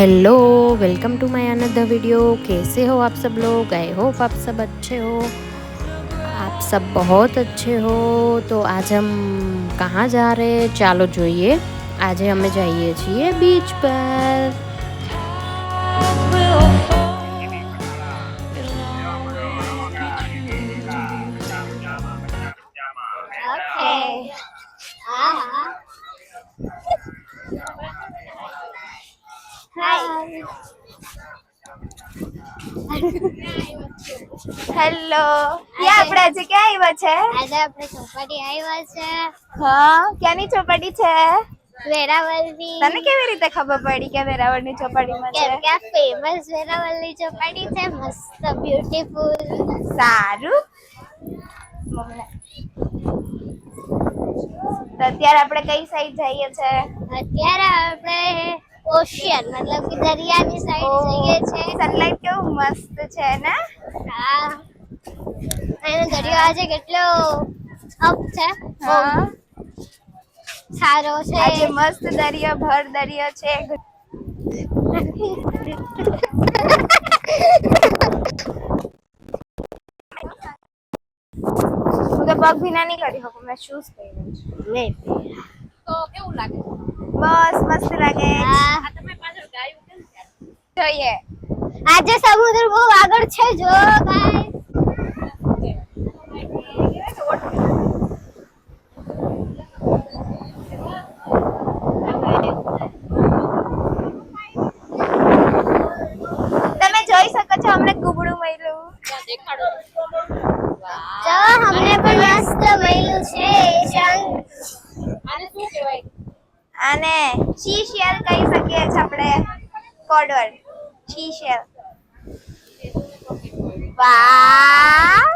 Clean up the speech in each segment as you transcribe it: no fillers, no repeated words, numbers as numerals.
Hello, welcome to my another video. कैसे हो आप सब लोग? आई होप आप सब अच्छे हो। आप सब बहुत अच्छे हो। तो आज हम कहाँ जा रहे हैं ચાલો જોઈએ। આજે અમે જઈએ છીએ બીચ પર। હેલો આપણે આજે ક્યાં આવ્યા છે? આજે આપણે ચોપાટી આવ્યા છે. હા, ક્યાંની ચોપાટી છે? વેરાવળની. તને કેવી રીતે ખબર પડી કે વેરાવળની ચોપાટીમાં છે? કેમ કે આ ફેમસ વેરાવળની ચોપાટી છે, મસ્ત બ્યુટીફુલ. સારું. તો અત્યારે આપણે કઈ સાઈડ જઈએ છે? અત્યારે આપણે ઓશિયન મતલબ કે દરિયાની સાઈડ જઈએ છે. સનલાઈટ કેવું મસ્ત છે ને? હા, એનો દરિયો આજે કેટલો અપ છે. હા, સારો છે. આજે મસ્ત દરિયો ભર દરિયો છે. હું તો પગ ભીના નહીં કરી શકું, મેં શૂઝ પહેર્યા છે. તો કેવું લાગે? બસ મસ્ત લાગે. આ તમે પાછળ ગાયું કેમ જોઈએ? આજે સમુદ્ર બહુ આગળ છે જો ગાઈસ. તમે જોઈ શકો છો અમને કુબડું મળ્યું. દેખાડો. જો અમને પણ મસ્ત મળ્યું છે શંખ. આને શું કહેવાય? આને સી શેલ કહી શકીએ છે આપણે. Code word sea shell. Wow,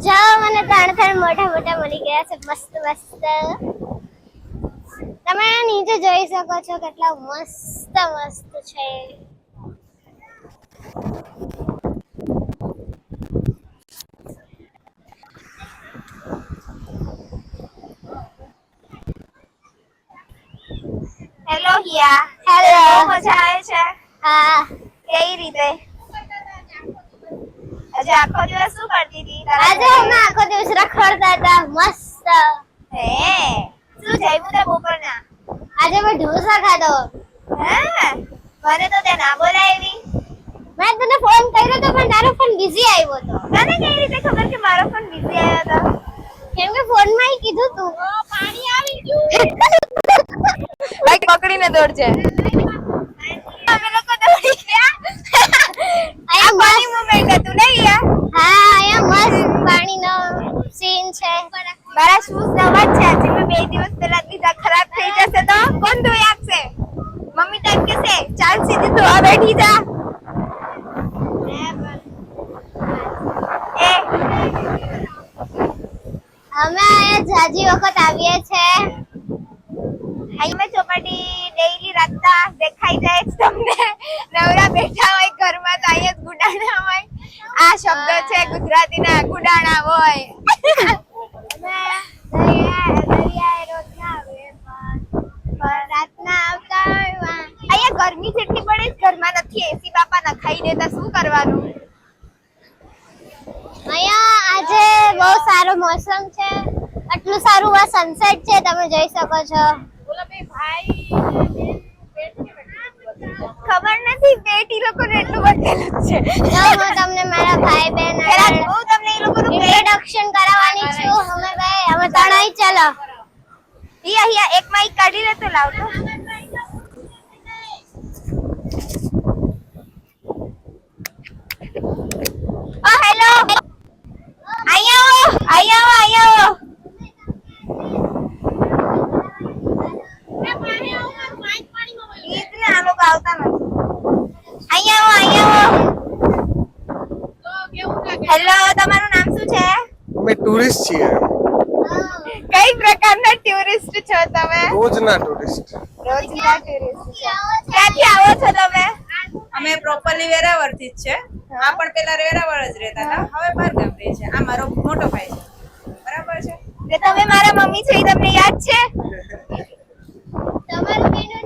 જો મને ત્રણ મોટા મોટા મળી ગયા છે, મસ્ત મસ્ત. તમે નીચે જોઈ શકો છો કેટલા મસ્ત મસ્ત છે. હેલો હિયા. હેલો. મજા આવે છે? હા, કઈ રીતે? આજે આખો દિવસ શું કરતી હતી? આજે અમે આખો દિવસ રખડતા હતા મસ્ત. હે, શું જમ્યું તે બપોરના? આજે મેં ઢોસા ખાધો. હે, મને તો તે ના બોલાવી. મેં તને ફોન કર્યો તો પણ તારો ફોન બિઝી આવ્યો હતો. તને કઈ રીતે ખબર કે મારો ફોન બિઝી આવ્યો હતો? કેમ કે ફોન માં કીધું તું પાણી આવી ગયું. બાઈક પકડીને દોડજે. અમે લોકો દોડી ગયા. આ ફની મોમેન્ટ હતું ને યાર. હા, અહીંયા મસ્ત પાણીનો સીન છે. મારા શૂઝ નવા જ છે. આજે મેં 2 દિવસ પહેલા દીધા, ખરાબ થઈ જશે તો કોણ ધોઈ આપશે? મમ્મી તો એમ કહેશે ચાલ સીધી ધોવા બેઠી જા. એ અમે અહીંયા જાજી વખત આવીએ છે. અહીં મેં ચોપાટી ડેઈલી રાતના દેખાઈ જાય છે તમને. નવરા બેઠા હોય ઘરમાં તો અહીંયા જ ગુડાણા હોય. આ શબ્દ છે ગુજરાતીના, ગુડાણા હોય. દરિયાએ રોજ ના આવે પણ રાતના આવતા હોય. અહીંયા ગરમી જેટલી પડે છે, ઘરમાં નથી એસી બાપા નખાઈ દેતા, શું કરવાનું? અહીંયા આજે બહુ સારો મોસમ છે. આટલું સારું આ સનસેટ છે, તમે જોઈ શકો છો. ખબર નથી બેટી લોકોને એટલું બટેલું છે. જો હું તમને મારા ભાઈ બહેન પેલા હું તમને એ લોકોનું ઇન્ટ્રોડક્શન કરાવવાની છું. અમે ભાઈ અમે ત્રણેય ચાલો. હિયા એક માઈક કાઢીને તો લાવતો. ઓ હેલો, અહીંયા આવો. ઈતને આ લોકો આવતા નથી. અહીંયા આવો. હેલો, તમારું નામ શું છે? અમે ટુરિસ્ટ છીએ, કઈ પ્રકારના ટુરિસ્ટ છો તમે? રોજના ટુરિસ્ટ. રોજના ટુરિસ્ટ. ક્યાંથી આવો છો તમે? અમે પ્રોપરલી વેરાવળથી જ છે. આ પણ પેલા વેરાવળ જ રહેતા હતા, હવે બહાર ગામ રહે છે. આ મારો મોટો ભાઈ છે, બરાબર છે. ને તમે મારા મમ્મી છો, એ તમને યાદ છે? તમારું બેનું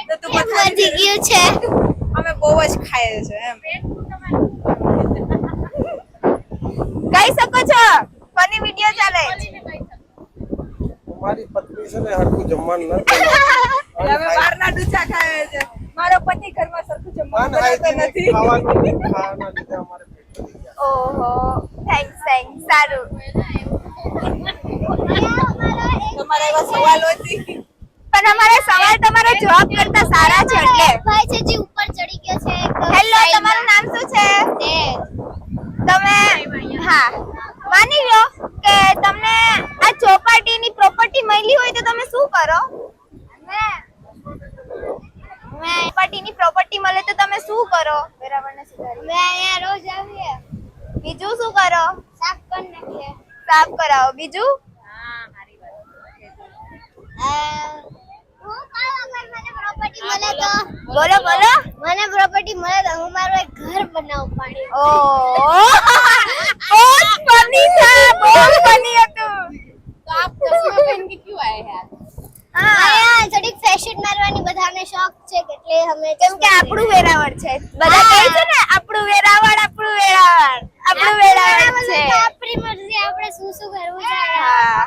તો તું વધી ગયું છે. અમે બહુ જ ખાઈએ છે એમ. કહી શકો છો ફની વિડિયો ચાલે તમારી પત્ની છે ને હરખું જમવાનું ન અમે બહારના ડૂચા ખાઈએ છે. મારો પતિ ઘરમાં સરખું જમવાનું બનાવતો અનહાઇજેનિક નથી. ખાવાનું ખાવાના લીધે અમારે પેટ વધી ગયા. ઓહો થેન્ક્સ સારું તમારા એવા સવાલો હતી. પણ અમારા સવાલ તમારો જવાબ કરતા સારા છે એટલે ભાઈ છે જે ઉપર ચડી ગયો છે. હેલો તમારું નામ શું છે તમે હા માની લો કે તમને આ ચોપાટીની પ્રોપર્ટી મળી હોય તો તમે શું કરો ચોપાટીની પ્રોપર્ટી મળે તો તમે શું કરો બરાબરને સુધારી મેં અહીંયા રોજ આવીએ. બીજું શું કરો સાફ કરી નાખીએ. સાફ કરાવો બીજું હું કામ અગર મને પ્રોપર્ટી મળે તો બોલો બોલો મને પ્રોપર્ટી મળે તો હું મારું એક ઘર બનાવું પાણી. ઓ બહુ ફની था बहुत फनी હતું અહીંયા થોડીક ફેશન મારવાની બધાને શોખ છે એટલે અમે કેમ કે આપણું વેરાવળ છે બધા કહે છે ને આપણું વેરાવળ છે આપણી મરજી આપણે શું શું કરવું છે. હા.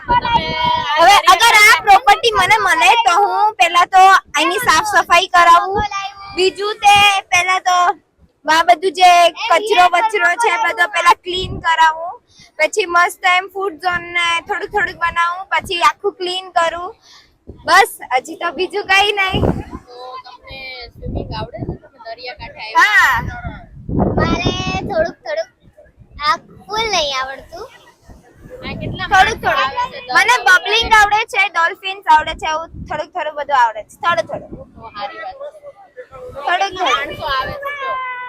હવે અગર આ પ્રોપર્ટી મને મળે તો હું પહેલા તો અહીંની સાફ સફાઈ કરાવું બીજું તે પહેલા તો આ બધું જે કચરો બચરો છે બધો પહેલા ક્લીન કરાવું પછી મસ્ત એમ ફૂડ ઝોન ને થોડું થોડું બનાવું પછી આખું ક્લીન કરું બસ હજી તો બીજું કઈ નહીં હા મારે થોડુંક આ ફૂલ નહીં આવડતું. થોડુંક મને બબલિંગ આવડે છે ડોલ્ફિન્સ આવડે છે એવું થોડું બધું આવડે છે થોડું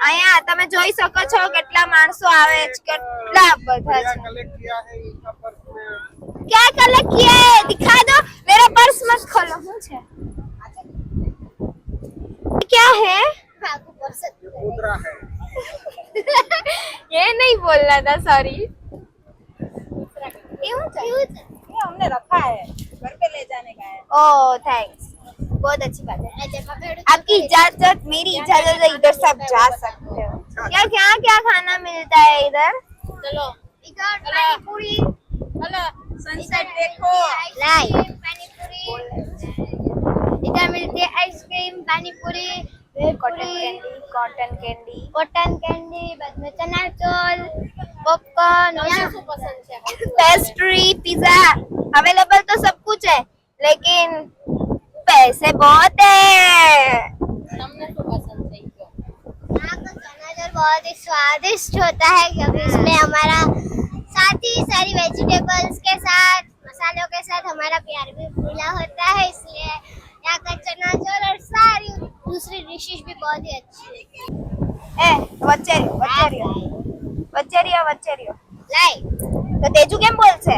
અહીંયા તમે જોઈ શકો છો કેટલા માણસો આવે છે કેટલા બધા છે कलेक्ट किया है इसका पर्स में क्या कलेक्ट किया है दिखा दो मेरा पर्स मत खोलो શું છે क्या है આખું પર્સ જ मुद्रा है ये नहीं बोलना था सॉरी એવું છે. ये हमने रखा है घर पे ले जाने का है. ओह थैंक्स बहुत अच्छी बात है આજે પકડું आपकी इजाजत मेरी इजाजत है इधर सब जा सकते हो क्या क्या क्या खाना मिलता है इधर इधर पानीपुरी सनसेट देखो. लाइव पानीपुरी इधर मिलती है ice cream panipuri cotton candy cotton candy बाद में चनाचोर पॉपकॉर्न पेस्ट्री पिज्जा अवेलेबल तो सब कुछ है लेकिन पैसे बहुत है यहाँ का चनाचोर बहुत ही स्वादिष्ट होता है क्योंकि इसमें हमारा साथ ही सारी वेजिटेबल्स के साथ मसालों के साथ हमारा प्यार भी मिला होता है इसलिए यहाँ का चनाचोर और सारी दूसरी डिशेस भी बहुत ही अच्छी है. વચ્ચે રહ્યો लाइव તો તેજુ કેમ બોલશે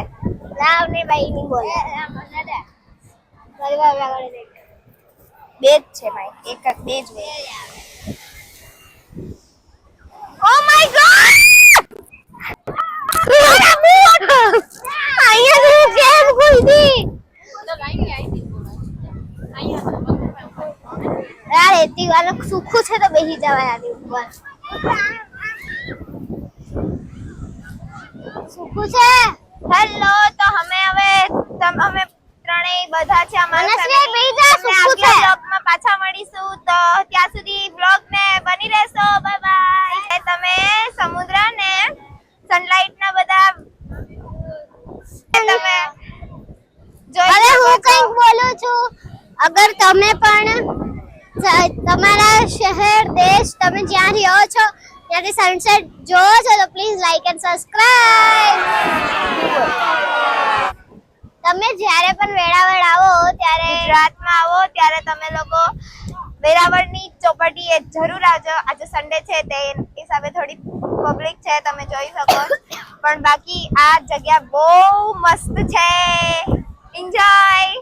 राव ने भाई नहीं बोला બે જ છે ભાઈ એક જ બે જ ઓ માય ગોડ અહીંયા જેમ ખુલતી यार एती वाला सूखू છે તો બેહી જવાય આની ઉપર सूखू છે હેલો તો અમે ત્રણેય બધા છે અમારા મનસ્વી બેહી જા અમે सूखू છે બ્લોગમાં પાછા મળીશું તો ત્યાં સુધી બ્લોગ ને બની રહેશો બાય બાય તમે સમુદ્ર ને સનલાઇટ ના બધા તમે હવે હું કંઈક બોલું છું અગર તમે પણ તમારા શહેર દેશ તમે જ્યાં રહ્યો છો ત્યાંથી સનસેટ જોવો છો તો પ્લીઝ લાઈક એન્ડ સબસ્ક્રાઇબ. તમે જ્યારે પણ વેળાવળ આવો ત્યારે ગુજરાતમાં આવો ત્યારે તમે લોકો વેરાવળની ચોપાટી એ જરૂર આવજો આજે સન્ડે છે તે હિસાબે થોડી પબ્લિક છે તમે જોઈ શકો પણ બાકી આ જગ્યા બહુ મસ્ત છે એન્જોય